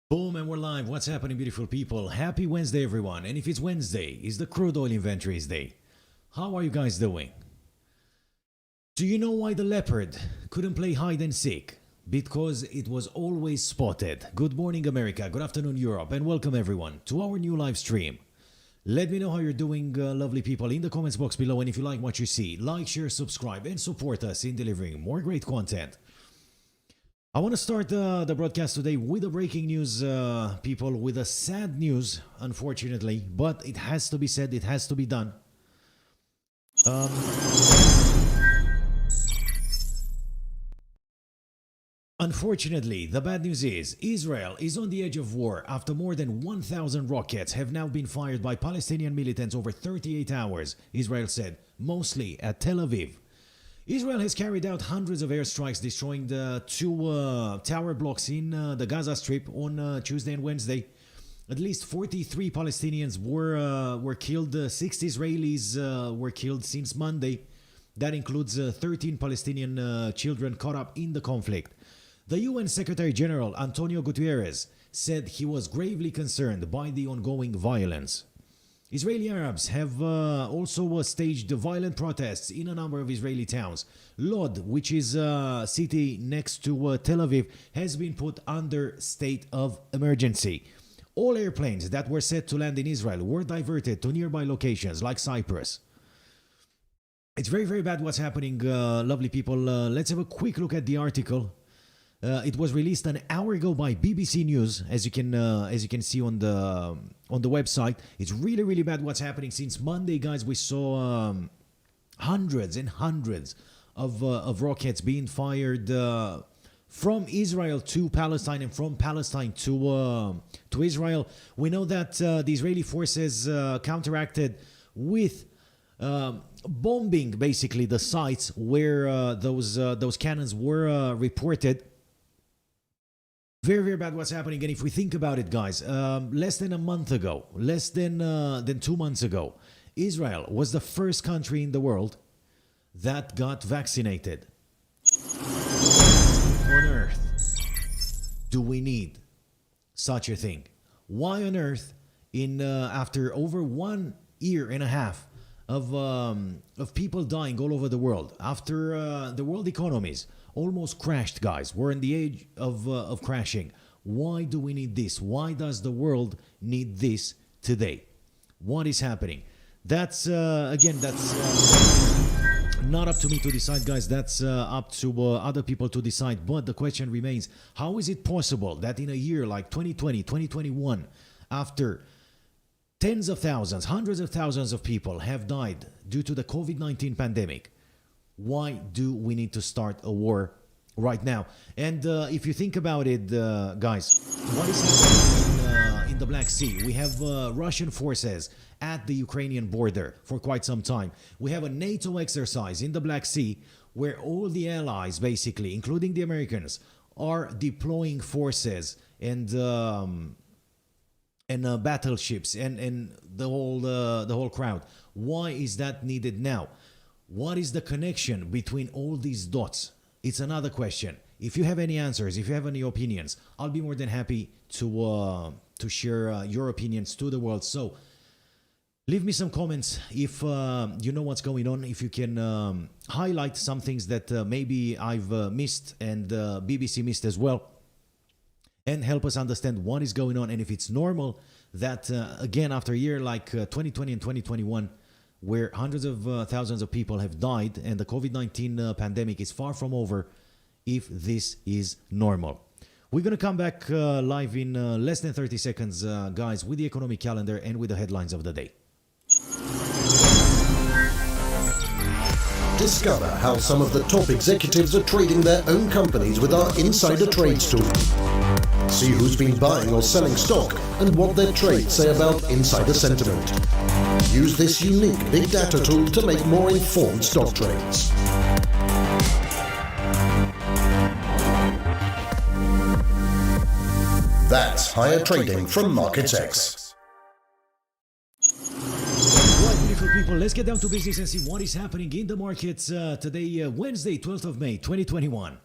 Boom, and we're live. What's happening, beautiful people? Happy Wednesday, everyone. And if it's Wednesday, it's the crude oil inventories day. How are you guys doing? Do you know why the leopard couldn't play hide and seek? Because it was always spotted. Good morning, America. Good afternoon, Europe. And welcome, everyone, to our new live stream. Let me know how you're doing, lovely people, in the comments box below. And if you like what you see, like, share, subscribe, and support us in delivering more great content. I want to start the broadcast today with a breaking news, people, with a sad news, unfortunately, but it has to be said, it has to be done. Unfortunately, the bad news is Israel is on the edge of war after more than 1,000 rockets have now been fired by Palestinian militants over 38 hours, Israel said, mostly at Tel Aviv. Israel has carried out hundreds of airstrikes, destroying the two tower blocks in the Gaza Strip on Tuesday and Wednesday. At least 43 Palestinians were killed. 6 Israelis were killed since Monday. That includes 13 Palestinian children caught up in the conflict. The UN Secretary General Antonio Guterres said he was gravely concerned by the ongoing violence. Israeli Arabs have also staged violent protests in a number of Israeli towns. Lod, which is a city next to Tel Aviv, has been put under state of emergency. All airplanes that were set to land in Israel were diverted to nearby locations like Cyprus. It's very, very bad what's happening, lovely people. Let's have a quick look at the article. It was released an hour ago by BBC News, as you can see on the website. It's really, really bad what's happening since Monday, guys. We saw hundreds and hundreds of rockets being fired from Israel to Palestine and from Palestine to Israel. We know that the Israeli forces counteracted with bombing basically the sites where those cannons were reported. Very, very bad what's happening. And if we think about it, guys, less than a month ago, less than 2 months ago, Israel was the first country in the world that got vaccinated. On earth do we need such a thing? Why on earth, after over 1 year and a half of people dying all over the world, after the world economies almost crashed, guys, we're in the age of crashing. Why do we need this? Why does the world need this today? What is happening? That's again, that's not up to me to decide, guys. That's up to other people to decide. But the question remains, how is it possible that in a year like 2020, 2021, after tens of thousands, hundreds of thousands of people have died due to the COVID-19 pandemic, why do we need to start a war right now? And if you think about it, guys, what is happening in the Black Sea? We have Russian forces at the Ukrainian border for quite some time. We have a NATO exercise in the Black Sea where all the allies, basically, including the Americans, are deploying forces and battleships and the whole crowd. Why is that needed now? What is the connection between all these dots? It's another question. If you have any answers, if you have any opinions, I'll be more than happy to share your opinions to the world. So leave me some comments if you know what's going on. If you can highlight some things that maybe I've missed and BBC missed as well, and help us understand what is going on and if it's normal that again, after a year like 2020 and 2021, where hundreds of thousands of people have died and the COVID-19 pandemic is far from over, if this is normal. We're going to come back live in less than 30 seconds, guys, with the economic calendar and with the headlines of the day. Discover how some of the top executives are trading their own companies with our Insider Trades tool. See who's been buying or selling stock and what their trades say about insider sentiment. Use this unique big data tool to make more informed stock trades. That's higher trading from MarketsX. Right, beautiful people, let's get down to business and see what is happening in the markets today, Wednesday, 12th of May, 2021.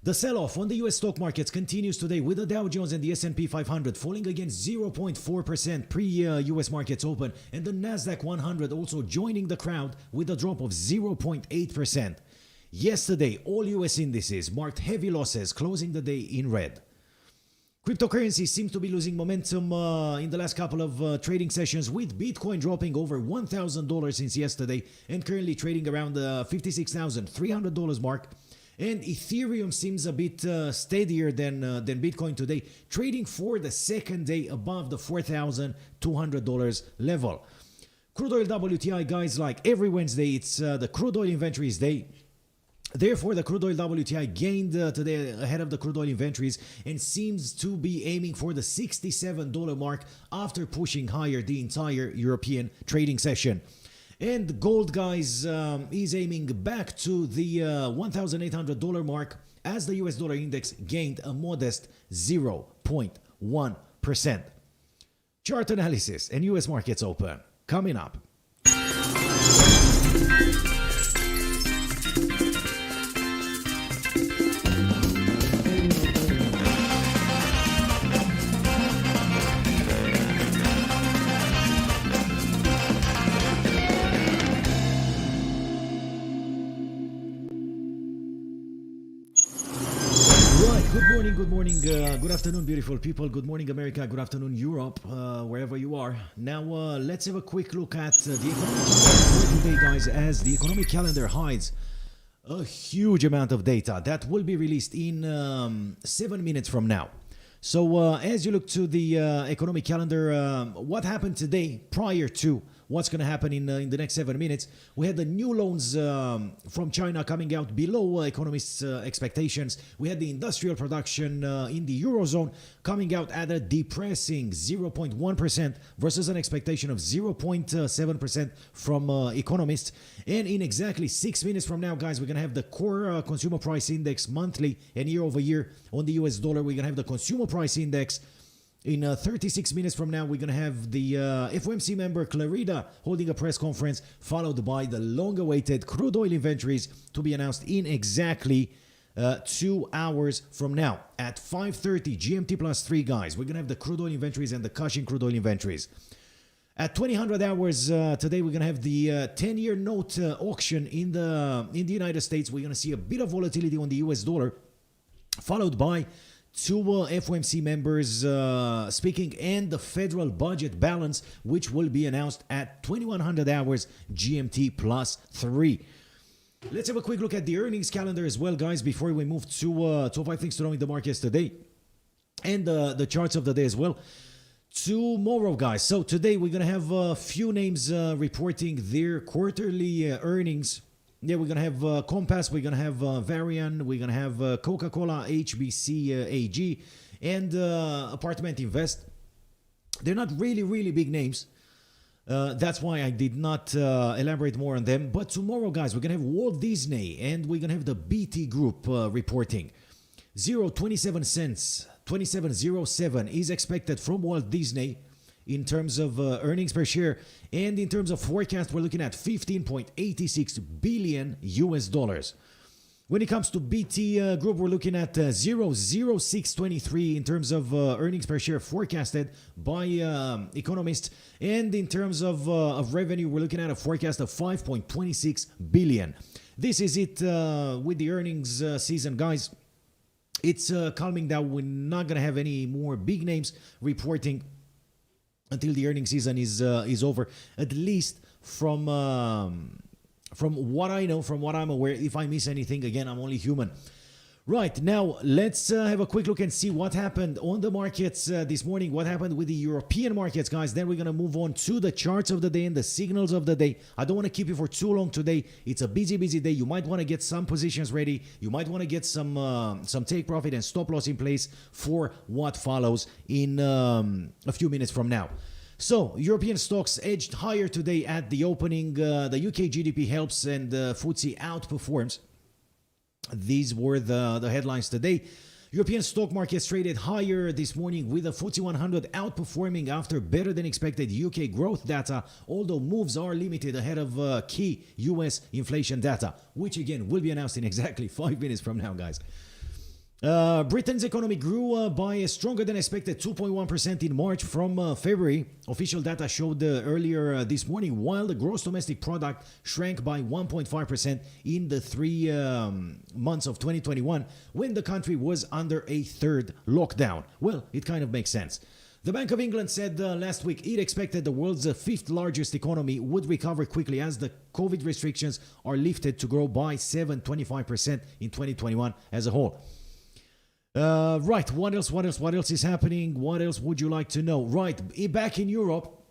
The sell-off on the US stock markets continues today with the Dow Jones and the S&P 500 falling against 0.4% pre-US markets open, and the Nasdaq 100 also joining the crowd with a drop of 0.8%. Yesterday, all US indices marked heavy losses, closing the day in red. Cryptocurrency seems to be losing momentum in the last couple of trading sessions, with Bitcoin dropping over $1,000 since yesterday and currently trading around the $56,300 mark. And Ethereum seems a bit steadier than Bitcoin today, trading for the second day above the $4,200 level. Crude oil WTI, guys, like every Wednesday, it's the crude oil inventories day. Therefore, the crude oil WTI gained today ahead of the crude oil inventories and seems to be aiming for the $67 mark after pushing higher the entire European trading session. And gold, guys, is aiming back to the $1,800 mark as the US dollar index gained a modest 0.1%. Chart analysis and US markets open coming up. Good morning, good afternoon, beautiful people. Good morning, America. Good afternoon, Europe, wherever you are. Now, let's have a quick look at the economic calendar for today, guys, as the economic calendar hides a huge amount of data that will be released in 7 minutes from now. So, as you look to the economic calendar, what happened today prior to what's going to happen in the next 7 minutes? We had the new loans from China coming out below economists' expectations. We had the industrial production in the Eurozone coming out at a depressing 0.1% versus an expectation of 0.7% from economists. And in exactly 6 minutes from now, guys, we're going to have the core consumer price index monthly and year over year on the US dollar. We're going to have the consumer price index. In 36 minutes from now, we're going to have the FOMC member Clarida holding a press conference, followed by the long-awaited crude oil inventories to be announced in exactly 2 hours from now. At 5:30 GMT plus 3, guys, we're going to have the crude oil inventories and the Cushing crude oil inventories. At 2000 hours today, we're going to have the 10-year note auction in the United States. We're going to see a bit of volatility on the US dollar, followed by 2 FOMC members speaking and the federal budget balance, which will be announced at 2100 hours GMT plus 3. Let's have a quick look at the earnings calendar as well, guys, before we move to top 5 things to know in the markets today and the charts of the day as well. Tomorrow, guys, so today we're going to have a few names reporting their quarterly earnings. Yeah, we're going to have Compass, we're going to have Varian, we're going to have Coca-Cola, HBC AG, and Apartment Invest. They're not really big names. That's why I did not elaborate more on them. But tomorrow, guys, we're going to have Walt Disney, and we're going to have the BT Group reporting. 0.27 cents, 27.07 is expected from Walt Disney in terms of earnings per share, and in terms of forecast, we're looking at $15.86 billion US dollars. When it comes to BT Group, we're looking at 0.0623 in terms of earnings per share forecasted by economists, and in terms of revenue, we're looking at a forecast of 5.26 billion. This is it with the earnings season, guys. It's calming down. We're not gonna have any more big names reporting until the earnings season is over, at least from what I know, from what I'm aware. If I miss anything, again, I'm only human. Right, now let's have a quick look and see what happened on the markets this morning, what happened with the European markets, guys. Then we're going to move on to the charts of the day and the signals of the day. I don't want to keep you for too long today. It's a busy day. You might want to get some positions ready. You might want to get some take profit and stop loss in place for what follows in a few minutes from now. So, European stocks edged higher today at the opening. The UK GDP helps and FTSE outperforms. These were the headlines today. European stock markets traded higher this morning, with the FTSE 100 outperforming after better than expected UK growth data, although moves are limited ahead of key US inflation data, which again will be announced in exactly 5 minutes from now, guys. Britain's economy grew by a stronger than expected 2.1% in March from February. Official data showed earlier this morning, while the gross domestic product shrank by 1.5% in the 3 months of 2021 when the country was under a third lockdown. Well, it kind of makes sense. The Bank of England said last week it expected the world's fifth largest economy would recover quickly as the COVID restrictions are lifted to grow by 7.25% in 2021 as a whole. Right, what else is happening? What else would you like to know? Right, back in Europe,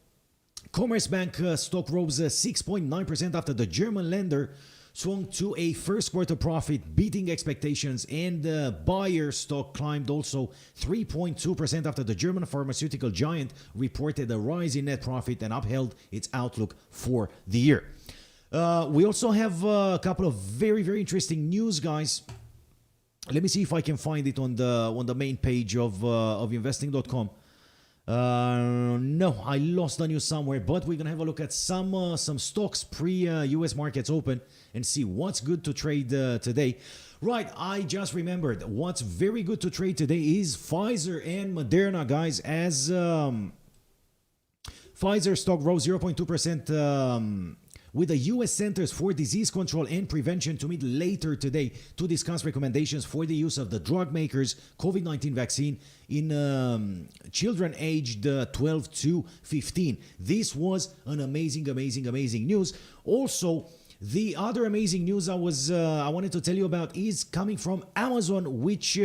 Commerzbank stock rose 6.9% after the German lender swung to a first quarter profit, beating expectations, and Bayer stock climbed also 3.2% after the German pharmaceutical giant reported a rise in net profit and upheld its outlook for the year. We also have a couple of very, very interesting news, guys. Let me see if I can find it on the main page of investing.com. No, I lost the news somewhere, but we're gonna have a look at some stocks pre-US markets open and see what's good to trade today. Right, I just remembered what's very good to trade today is Pfizer and Moderna, guys. As Pfizer stock rose 0.2%. With the U.S. Centers for Disease Control and Prevention to meet later today to discuss recommendations for the use of the drug maker's COVID-19 vaccine in children aged 12 to 15. This was an amazing news. Also, the other amazing news I wanted to tell you about is coming from Amazon, which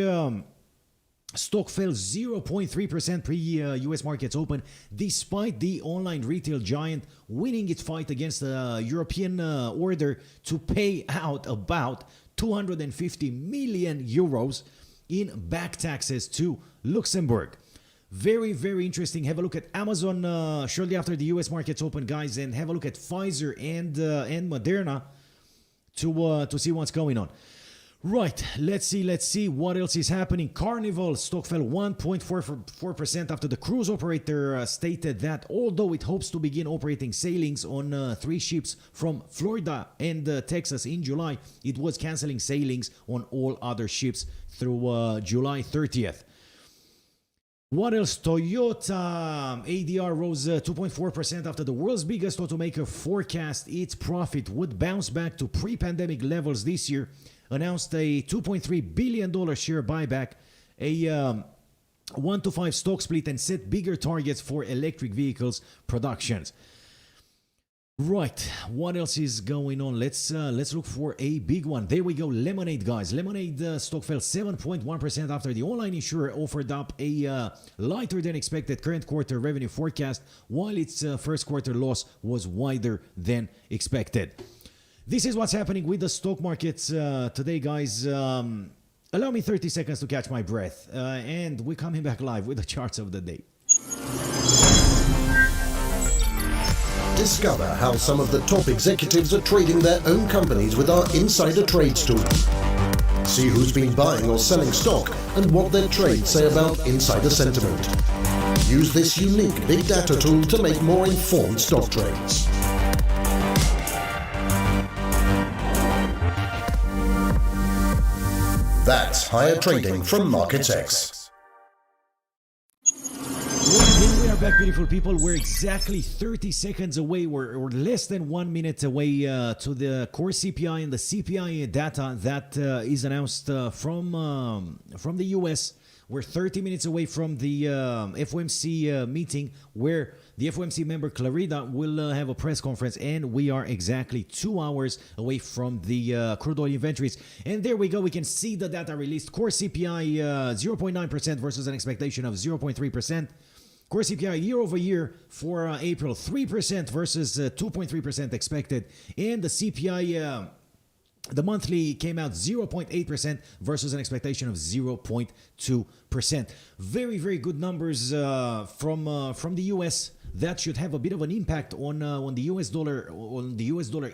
stock fell 0.3% pre-US markets open, despite the online retail giant winning its fight against the European order to pay out about 250 million euros in back taxes to Luxembourg. Very, very interesting. Have a look at Amazon shortly after the US markets open, guys, and have a look at Pfizer and Moderna to see what's going on. Right, let's see what else is happening. Carnival stock fell 1.44% after the cruise operator stated that although it hopes to begin operating sailings on 3 ships from Florida and Texas in July, it was canceling sailings on all other ships through July 30th. What else? Toyota ADR rose 2.4% after the world's biggest automaker forecast its profit would bounce back to pre-pandemic levels this year, announced a $2.3 billion share buyback, a 1-to-5 stock split, and set bigger targets for electric vehicles productions. Right, what else is going on? Let's look for a big one. There we go. Lemonade, guys. Lemonade stock fell 7.1% after the online insurer offered up a lighter than expected current quarter revenue forecast, while its first quarter loss was wider than expected. This is what's happening with the stock markets today, guys. Allow me 30 seconds to catch my breath, and we're coming back live with the charts of the day. Discover how some of the top executives are trading their own companies with our Insider Trades tool. See who's been buying or selling stock and what their trades say about insider sentiment. Use this unique big data tool to make more informed stock trades. That's Higher Trading from MarketsX. We are back, beautiful people. We're exactly 30 seconds away, or less than 1 minute away to the core CPI and the CPI data that is announced from the US. We're 30 minutes away from the FOMC meeting, where the FOMC member Clarida will have a press conference, and we are exactly 2 hours away from the crude oil inventories. And there we go. We can see the data released. Core CPI 0.9% versus an expectation of 0.3%. Core CPI year over year for April 3% versus 2.3% expected. And the CPI the monthly came out 0.8% versus an expectation of 0.2%. Very, very good numbers from the US. That should have a bit of an impact on the US dollar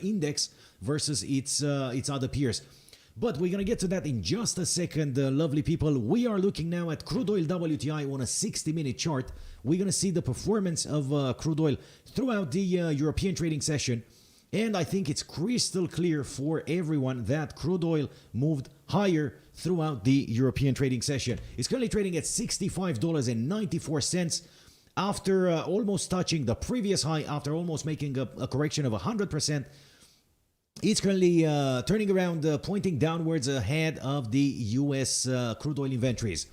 index versus its other peers. But we're gonna get to that in just a second, lovely people. We are looking now at crude oil WTI on a 60-minute chart. We're gonna see the performance of crude oil throughout the European trading session. And I think it's crystal clear for everyone that crude oil moved higher throughout the European trading session. It's currently trading at $65.94 after almost touching the previous high, after almost making a correction of 100%. It's currently turning around, pointing downwards ahead of the US crude oil inventories.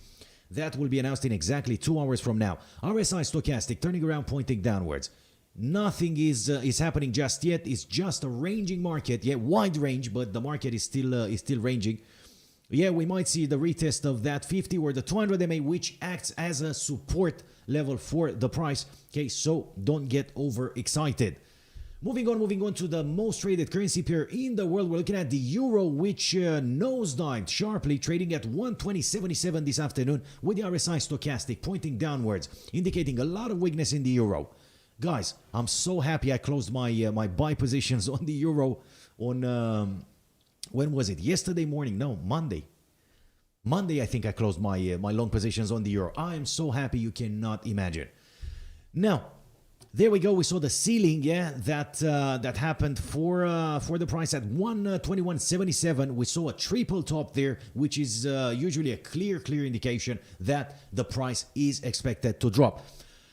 That will be announced in exactly 2 hours from now. RSI stochastic turning around, pointing downwards. Nothing is happening just yet. It's just a ranging market. Yeah, wide range, but the market is still ranging. Yeah, we might see the retest of that 50 or the 200 MA, which acts as a support level for the price. Okay, so don't get overexcited. Moving on to the most traded currency pair in the world. We're looking at the euro, which nosedived sharply, trading at 120.77 this afternoon, with the RSI stochastic pointing downwards, indicating a lot of weakness in the euro. Guys, I'm so happy I closed my my buy positions on the euro on when was it? Yesterday morning? No, Monday. Monday, I think I closed my my long positions on the euro. I am so happy you cannot imagine. Now, there we go. We saw the ceiling, yeah, that happened for the price at 121.77. We saw a triple top there, which is usually a clear indication that the price is expected to drop.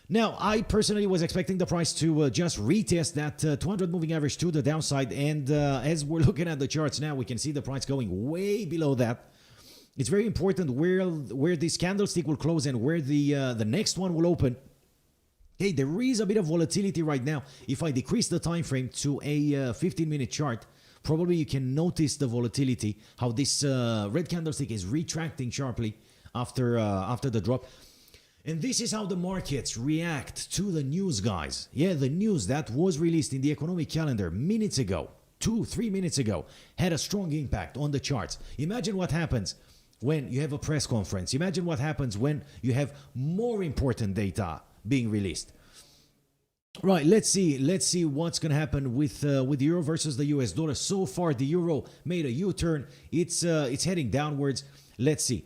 Now, I personally was expecting the price to just retest that 200 moving average to the downside, and as we're looking at the charts now, we can see the price going way below that. It's very important where this candlestick will close and where the next one will open. Hey, there is a bit of volatility right now. If I decrease the time frame to a 15-minute chart, probably you can notice the volatility, how this red candlestick is retracting sharply after the drop. And this is how the markets react to the news, guys. Yeah, the news that was released in the economic calendar minutes ago, 2-3 minutes ago, had a strong impact on the charts. Imagine what happens when you have a press conference. Imagine what happens when you have more important data being released. Right, let's see what's going to happen with the euro versus the US dollar. So far, the euro made a U-turn. It's heading downwards. Let's see.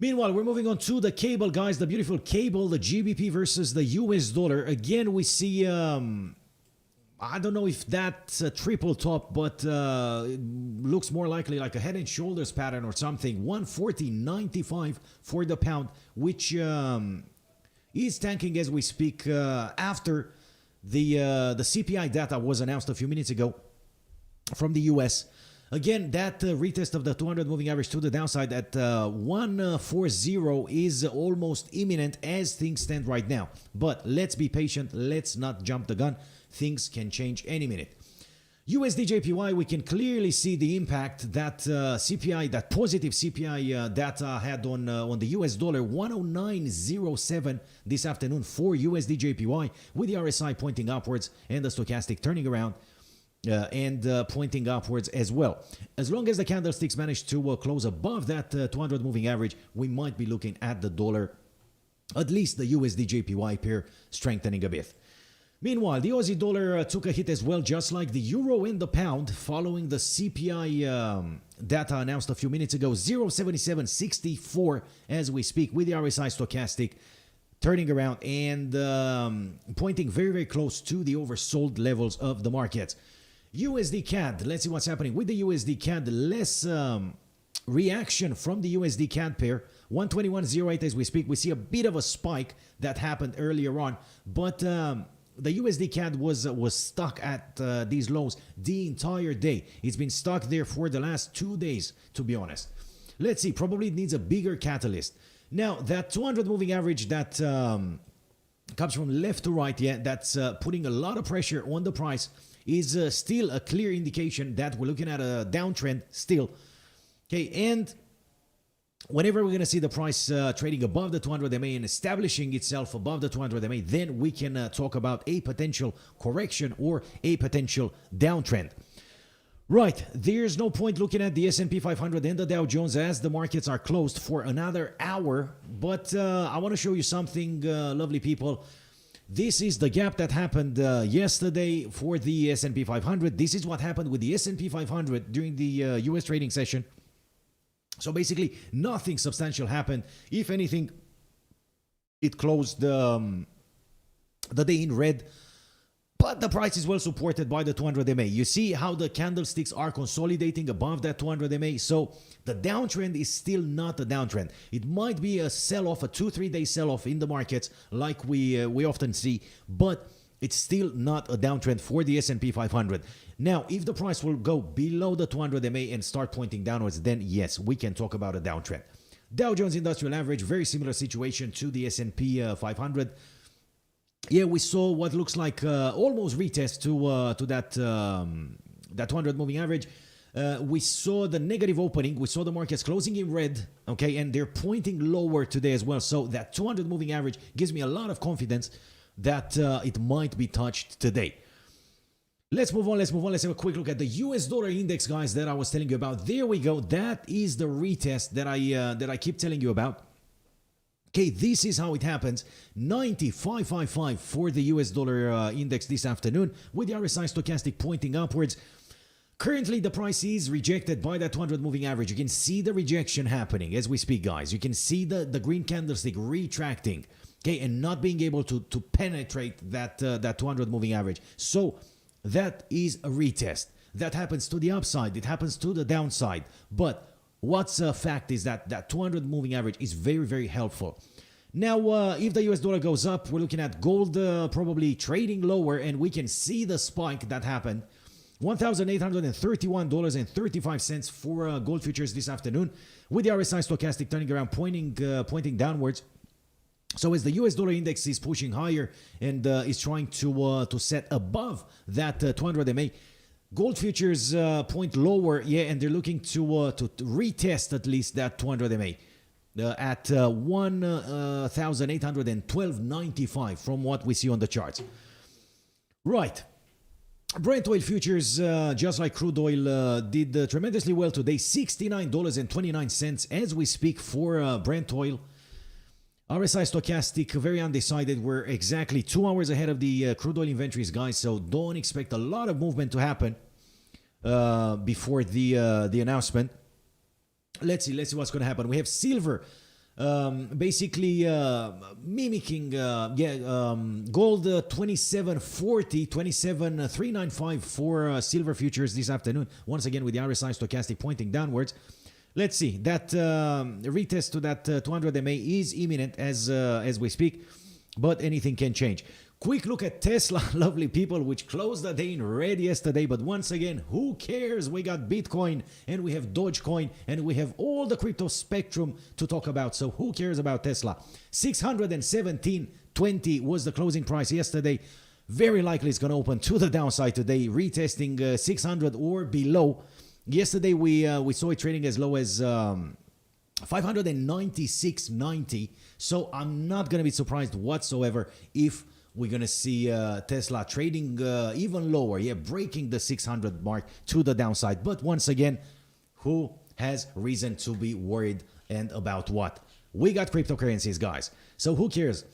Meanwhile, we're moving on to the cable, guys. The beautiful cable, the GBP versus the US dollar. Again, we see, I don't know if that's a triple top, but it looks more likely like a head and shoulders pattern or something. 140.95 for the pound, which is tanking as we speak after the CPI data was announced a few minutes ago from the US. Again, that retest of the 200 moving average to the downside at 140 is almost imminent as things stand right now. But let's be patient. Let's not jump the gun. Things can change any minute. USD JPY, we can clearly see the impact that CPI, that positive CPI data had on the US dollar. 109.07 this afternoon for USD JPY, with the RSI pointing upwards and the stochastic turning around and pointing upwards as well. As long as the candlesticks manage to close above that 200 moving average, we might be looking at the dollar, at least the USD JPY pair, strengthening a bit. Meanwhile, the Aussie dollar took a hit as well, just like the euro and the pound, following the CPI data announced a few minutes ago. 0.7764 as we speak, with the RSI stochastic turning around and pointing very close to the oversold levels of the market. USD CAD, let's see what's happening with the USD CAD. Less reaction from the USD CAD pair. 121.08 as we speak. We see a bit of a spike that happened earlier on, but the USD CAD was stuck at these lows the entire day. It's been stuck there for the last 2 days, to be honest. Let's see, probably it needs a bigger catalyst. Now, that 200 moving average that comes from left to right, yeah, that's putting a lot of pressure on the price, is still a clear indication that we're looking at a downtrend still. Okay, and whenever we're going to see the price trading above the 200 MA and establishing itself above the 200 MA, then we can talk about a potential correction or a potential downtrend. Right, there's no point looking at the S&P 500 and the Dow Jones as the markets are closed for another hour. But I want to show you something, lovely people. This is the gap that happened yesterday for the S&P 500. This is what happened with the S&P 500 during the US trading session. So basically, nothing substantial happened. If anything, it closed the day in red. But the price is well supported by the 200 MA. You see how the candlesticks are consolidating above that 200 MA. So the downtrend is still not a downtrend. It might be a sell-off, a 2-3 day sell-off in the markets like we often see, but it's still not a downtrend for the S&P 500. Now, if the price will go below the 200 MA and start pointing downwards, then yes, we can talk about a downtrend. Dow Jones Industrial Average, very similar situation to the S&P 500. Yeah, we saw what looks like almost retest to that 200 moving average. We saw the negative opening. We saw the markets closing in red, okay, and they're pointing lower today as well. So that 200 moving average gives me a lot of confidence that it might be touched today. Let's move on. Let's have a quick look at the US dollar index, guys, that I was telling you about. There we go. That is the retest that I keep telling you about. Okay, this is how it happens. 90,555 for the US dollar index this afternoon, with the RSI stochastic pointing upwards. Currently, the price is rejected by that 200 moving average. You can see the rejection happening as we speak, guys. You can see the green candlestick retracting, okay, and not being able to penetrate that 200 moving average. So that is a retest. That happens to the upside. It happens to the downside. But what's a fact is that 200 moving average is very, very helpful. Now, if the US dollar goes up, we're looking at gold probably trading lower, and we can see the spike that happened. $1,831.35 for gold futures this afternoon, with the RSI stochastic turning around, pointing downwards. So as the US dollar index is pushing higher and is trying to set above that 200 MA, gold futures point lower, yeah, and they're looking to retest at least that 200 MA at 1,812.95 from what we see on the charts. Right. Brent oil futures, just like crude oil, did tremendously well today. $69.29 as we speak for Brent oil. RSI stochastic, very undecided. We're exactly 2 hours ahead of the crude oil inventories, guys, so don't expect a lot of movement to happen before the announcement. Let's see what's going to happen. We have silver basically mimicking gold 2740, 27,395 for silver futures this afternoon, once again with the RSI stochastic pointing downwards. Let's see, that retest to that 200 MA is imminent as we speak, but anything can change. Quick look at Tesla, lovely people, which closed the day in red yesterday, but once again, who cares? We got Bitcoin, and we have Dogecoin, and we have all the crypto spectrum to talk about, so who cares about Tesla? 617.20 was the closing price yesterday. Very likely it's going to open to the downside today, retesting 600 or below. Yesterday we saw it trading as low as 596.90, so I'm not going to be surprised whatsoever if we're going to see Tesla trading even lower, yeah, breaking the 600 mark to the downside. But once again, who has reason to be worried and about what? We got cryptocurrencies, guys, so who cares?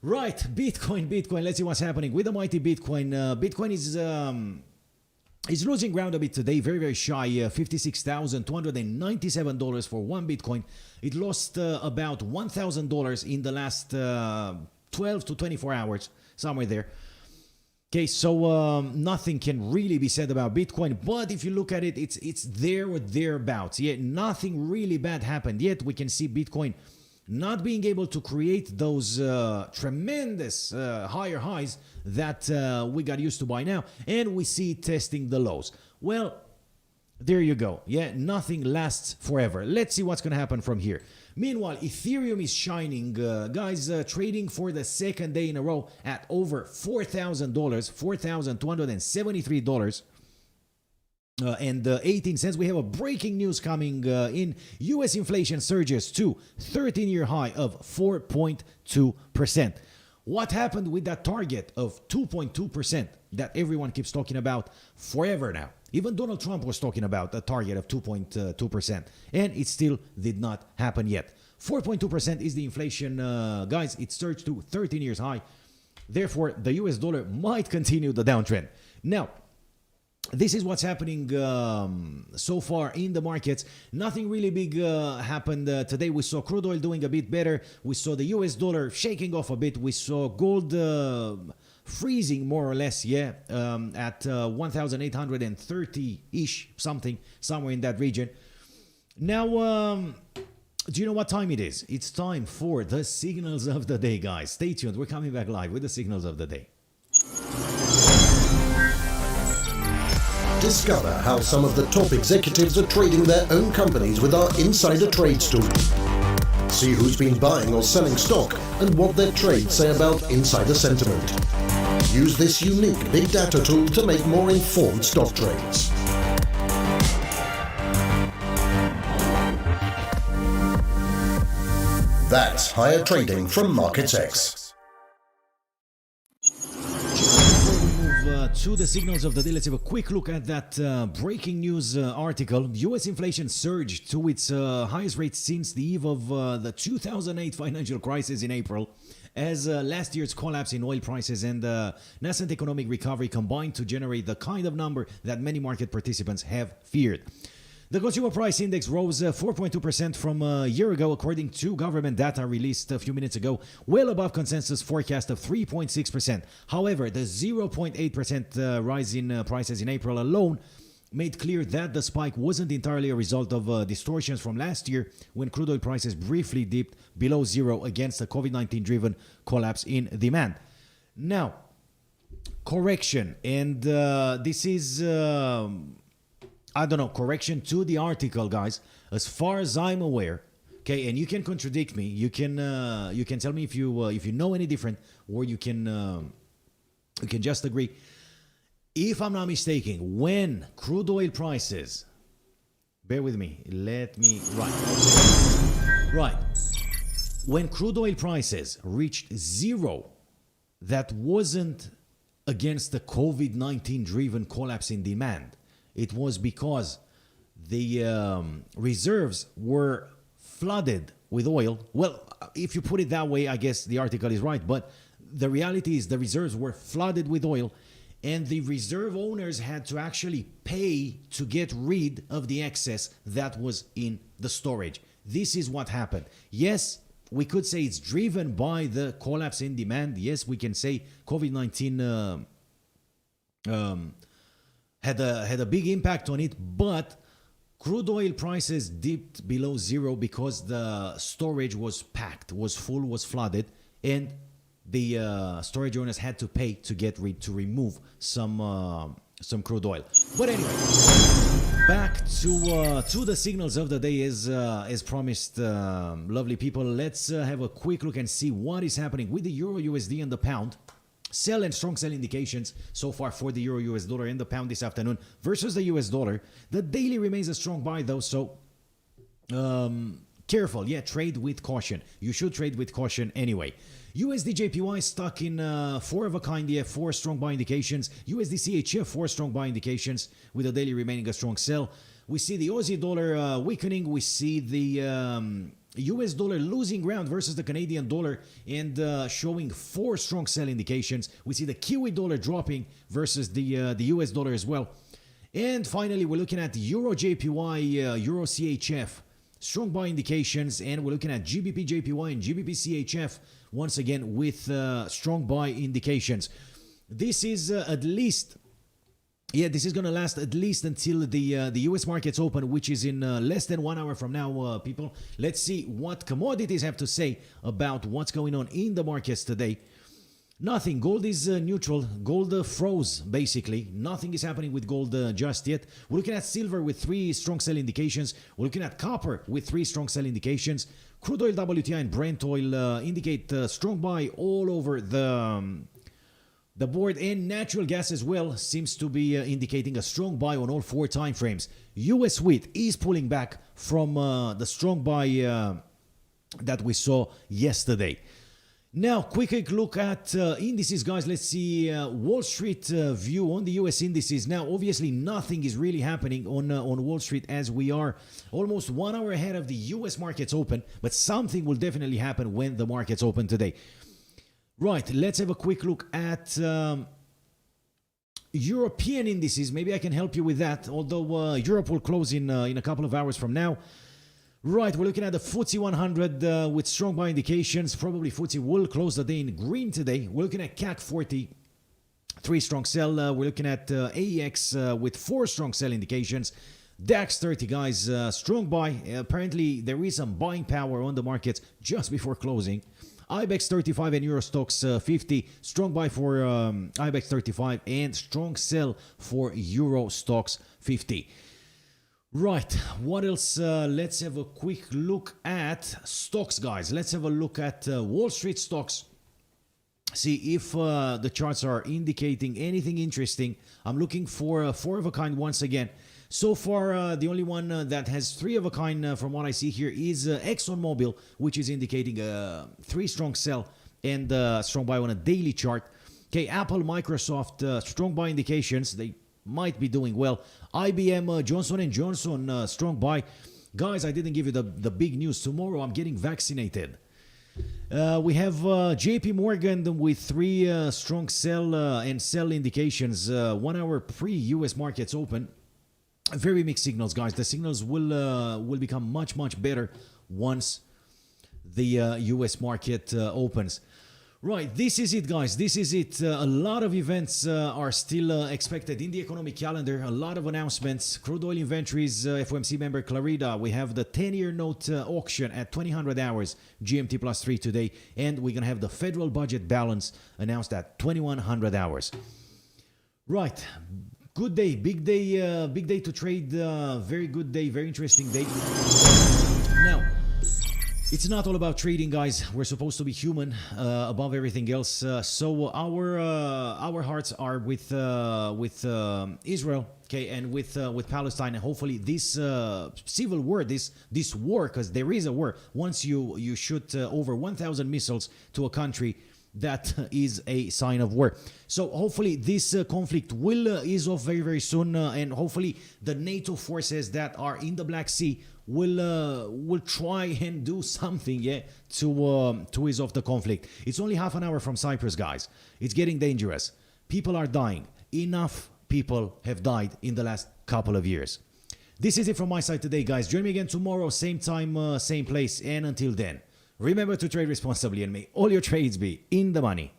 Right, Bitcoin, let's see what's happening with the mighty Bitcoin. Bitcoin is losing ground a bit today, very, very shy, $56,297 for one Bitcoin. It lost about $1,000 in the last 12 to 24 hours, somewhere there. Okay, so nothing can really be said about Bitcoin, but if you look at it, it's there or thereabouts. Yeah, nothing really bad happened yet. We can see Bitcoin not being able to create those tremendous higher highs that we got used to by now, and we see it testing the lows. Well, there you go. Yeah, nothing lasts forever. Let's see what's going to happen from here. Meanwhile, Ethereum is shining, guys, trading for the second day in a row at over $4,000, $4,273. And 18 cents. We have a breaking news coming in. U.S. inflation surges to 13-year high of 4.2%. What happened with that target of 2.2% that everyone keeps talking about forever now? Even Donald Trump was talking about a target of 2.2%, and it still did not happen yet. 4.2% is the inflation, guys. It surged to 13 years high. Therefore, the US dollar might continue the downtrend. Now, this is what's happening so far in the markets. Nothing really big happened today. We saw crude oil doing a bit better. We saw the US dollar shaking off a bit. We saw gold freezing more or less, at 1,830-ish, somewhere in that region. Now, do you know what time it is? It's time for the signals of the day, guys. Stay tuned. We're coming back live with the signals of the day. Discover how some of the top executives are trading their own companies with our Insider Trades tool. See who's been buying or selling stock and what their trades say about insider sentiment. Use this unique big data tool to make more informed stock trades. That's higher trading from MarketsX. To the signals of the day, let's have a quick look at that breaking news article. US inflation surged to its highest rate since the eve of the 2008 financial crisis in April, as last year's collapse in oil prices and nascent economic recovery combined to generate the kind of number that many market participants have feared. The consumer price index rose 4.2% from a year ago, according to government data released a few minutes ago, well above consensus forecast of 3.6%. However, the 0.8% rise in prices in April alone made clear that the spike wasn't entirely a result of distortions from last year, when crude oil prices briefly dipped below zero against a COVID-19 driven collapse in demand. Now, correction, and this is correction to the article, guys. As far as I'm aware, okay, and you can contradict me. You can tell me if you know any different, or you can just agree. If I'm not mistaken, when crude oil prices, bear with me. Right. When crude oil prices reached zero, that wasn't against the COVID-19 driven collapse in demand. It was because the reserves were flooded with oil. Well, if you put it that way, I guess the article is right. But the reality is the reserves were flooded with oil, and the reserve owners had to actually pay to get rid of the excess that was in the storage. This is what happened. Yes, we could say it's driven by the collapse in demand. Yes, we can say COVID-19 had a big impact on it, but crude oil prices dipped below zero because the storage was packed, was full, was flooded, and the storage owners had to pay to remove some crude oil. But anyway, back to the signals of the day, as promised, lovely people. Let's have a quick look and see what is happening with the Euro USD and the pound. Sell and strong sell indications so far for the Euro US dollar and the pound this afternoon versus the US dollar. The daily remains a strong buy though, so careful. Yeah, trade with caution. You should trade with caution anyway. USD JPY stuck in 4 of a kind here, 4 strong buy indications. USD CHF, 4 strong buy indications with the daily remaining a strong sell. We see the Aussie dollar weakening. We see the US dollar losing ground versus the Canadian dollar and showing 4 strong sell indications. We see the Kiwi dollar dropping versus the US dollar as well. And finally, we're looking at Euro JPY, Euro CHF, strong buy indications, and we're looking at GBP JPY and GBP CHF once again with strong buy indications. This is at least. Yeah, this is going to last at least until the US markets open, which is in less than 1 hour from now, people. Let's see what commodities have to say about what's going on in the markets today. Nothing. Gold is neutral. Gold froze, basically. Nothing is happening with gold just yet. We're looking at silver with 3 strong sell indications. We're looking at copper with 3 strong sell indications. Crude oil, WTI, and Brent oil indicate strong buy all over the board, and natural gas as well seems to be indicating a strong buy on all 4 time frames. US wheat is pulling back from the strong buy that we saw yesterday. Now, quick look at indices, guys. Let's see Wall Street view on the US indices. Now, obviously, nothing is really happening on Wall Street as we are almost 1 hour ahead of the US markets open, but something will definitely happen when the markets open today. Right, let's have a quick look at European indices. Maybe I can help you with that, although Europe will close in a couple of hours from now. Right, we're looking at the FTSE 100 with strong buy indications. Probably FTSE will close the day in green today. We're looking at CAC 40 3 strong sell. We're looking at AEX with 4 strong sell indications. DAX 30, guys, strong buy. Apparently, there is some buying power on the markets just before closing. IBEX 35 and Eurostox 50, strong buy for IBEX 35 and strong sell for Eurostox 50. Right, what else? Let's have a quick look at stocks, guys. Let's have a look at Wall Street stocks. See if the charts are indicating anything interesting. I'm looking for 4 of a kind once again. So far, the only one that has 3 of a kind from what I see here is ExxonMobil, which is indicating a 3 strong sell and strong buy on a daily chart. Okay, Apple, Microsoft, strong buy indications. They might be doing well. IBM, Johnson & Johnson, strong buy. Guys, I didn't give you the big news. Tomorrow, I'm getting vaccinated. We have JP Morgan with 3 strong sell and sell indications. 1 hour pre-US markets open. Very mixed signals, guys. The signals will become much better once the US market opens. Right, this is it, guys. This is it. A lot of events are still expected in the economic calendar. A lot of announcements. Crude oil inventories, FOMC member Clarida. We have the 10-year note auction at 2000 hours GMT plus 3 today. And we're going to have the federal budget balance announced at 2100 hours. Right. Good day, big day to trade. Very good day, very interesting day. Now, it's not all about trading, guys. We're supposed to be human above everything else. So our hearts are with Israel, okay, and with Palestine, and hopefully this civil war, this war, because there is a war. Once you shoot over 1,000 missiles to a country, that is a sign of war. So hopefully this conflict will ease off very soon, and hopefully the NATO forces that are in the Black Sea will try and do something, yeah, to ease off the conflict. It's only half an hour from Cyprus, guys. It's getting dangerous. People are dying. Enough people have died in the last couple of years. This is it from my side today, guys. Join me again tomorrow, same time, same place, and until then, remember to trade responsibly and may all your trades be in the money.